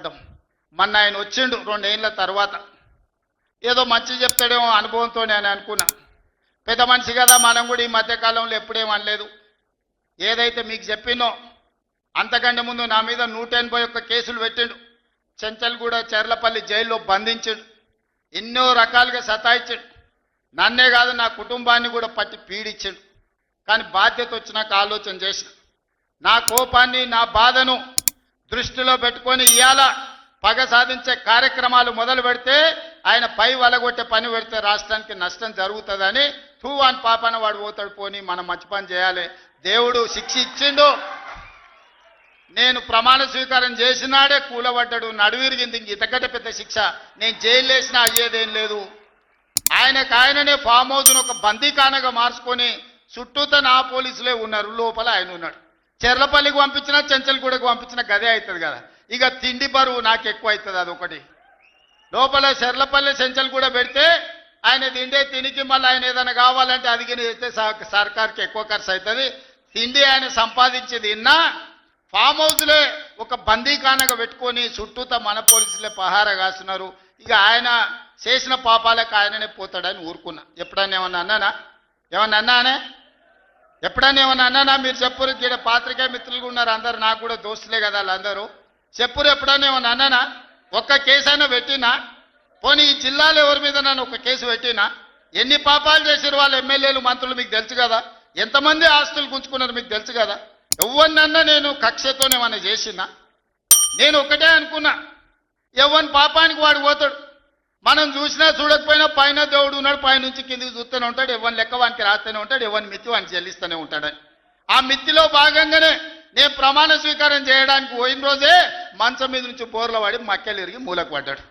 పడ్డాం. మొన్న ఆయన వచ్చిండు 2 ఏళ్ల తర్వాత. ఏదో మంచి చెప్తాడేమో అనుభవంతో నేను అనుకున్నా. పెద్ద మనిషి కదా, మనం కూడా ఈ మధ్యకాలంలో ఎప్పుడేం అనలేదు. ఏదైతే మీకు చెప్పినో అంతకంటే ముందు నా మీద 181 కేసులు పెట్టిండు. చెంచల్గూడ చెర్లపల్లి జైల్లో బంధించాడు. ఎన్నో రకాలుగా సతాయించాడు. నన్నే కాదు నా కుటుంబాన్ని కూడా పట్టి పీడించాడు. కానీ బాధ్యత వచ్చినాక ఆలోచన చేసిన, నా కోపాన్ని నా బాధను దృష్టిలో పెట్టుకొని ఇవాళ పగ సాధించే కార్యక్రమాలు మొదలు పెడితే ఆయన పై వలగొట్టే పని పెడితే రాష్ట్రానికి నష్టం జరుగుతుందని తూవాన్ పాపన వాడు పోతాడు. పోని మనం మంచి పని చేయాలి. దేవుడు శిక్ష ఇచ్చిండు. నేను ప్రమాణ స్వీకారం చేసినాడే కూలబడ్డాడు, నడువిరిగింది. ఇంతకంటే పెద్ద శిక్ష నేను జైలు వేసినా అయ్యేదేం లేదు. ఆయననే ఫామ్ హౌస్ను ఒక బందీఖానగా మార్చుకొని చుట్టూతో నా పోలీసులే ఉన్నారు, లోపల ఆయన ఉన్నాడు. చెర్లపల్లికి పంపించినా చెంచల్గూడకు పంపించినా గదే అవుతుంది కదా. ఇక తిండి బరువు నాకు ఎక్కువ అవుతుంది. అదొకటి. లోపల చెర్లపల్లి చెంచల్గూడ పెడితే ఆయన తిండే తినికి మళ్ళీ ఆయన ఏదైనా కావాలంటే అది చేస్తే సర్కార్కి ఎక్కువ ఖర్చు అవుతుంది. తిండి ఆయన సంపాదించేది ఇన్నా ఫామ్ హౌస్లే ఒక బందీఖానగా పెట్టుకొని చుట్టూతో మన పోలీసులే పహారా కాస్తున్నారు. ఇక ఆయన చేసిన పాపాలకు ఆయననే పోతాడని ఊరుకున్నా. ఎప్పుడన్నా ఏమన్నా అన్నానా? ఏమన్నా అన్నానే? ఎప్పుడన్నా ఏమన్నా అన్నానా? మీరు చెప్పురు. ఇక్కడ పాత్రికేయ మిత్రులు ఉన్నారు అందరు, నాకు కూడా దోస్తులే కదా వాళ్ళందరూ. చెప్పురు ఎప్పుడన్నా ఏమన్నా అన్నానా? ఒక్క కేసు అయినా పెట్టినా? పోనీ ఈ జిల్లాలో ఎవరి మీద నన్ను ఒక కేసు పెట్టినా? ఎన్ని పాపాలు చేశారు వాళ్ళ ఎమ్మెల్యేలు మంత్రులు మీకు తెలుసు కదా. ఎంతమంది ఆస్తులు గుంజుకున్నారు మీకు తెలుసు కదా. ఎవరినన్నా నేను కక్షతోనేమన్నా చేసినా? నేను ఒకటే అనుకున్నా, ఎవరి పాపానికి వాడు పోతాడు. మనం చూసినా చూడకపోయినా పైన దేవుడు ఉన్నాడు, పైనుంచి కిందికి చూస్తూనే ఉంటాడు. ఎవరిని లెక్క వానికి రాస్తూనే ఉంటాడు, ఎవరిని మిత్తి వానికి చెల్లిస్తూనే ఉంటాడని. ఆ మిత్తిలో భాగంగానే నేను ప్రమాణ స్వీకారం చేయడానికి పోయిన రోజే మంచం మీద నుంచి బోర్ల పడి మక్కెలు ఇరిగి మూలకు పడ్డాడు.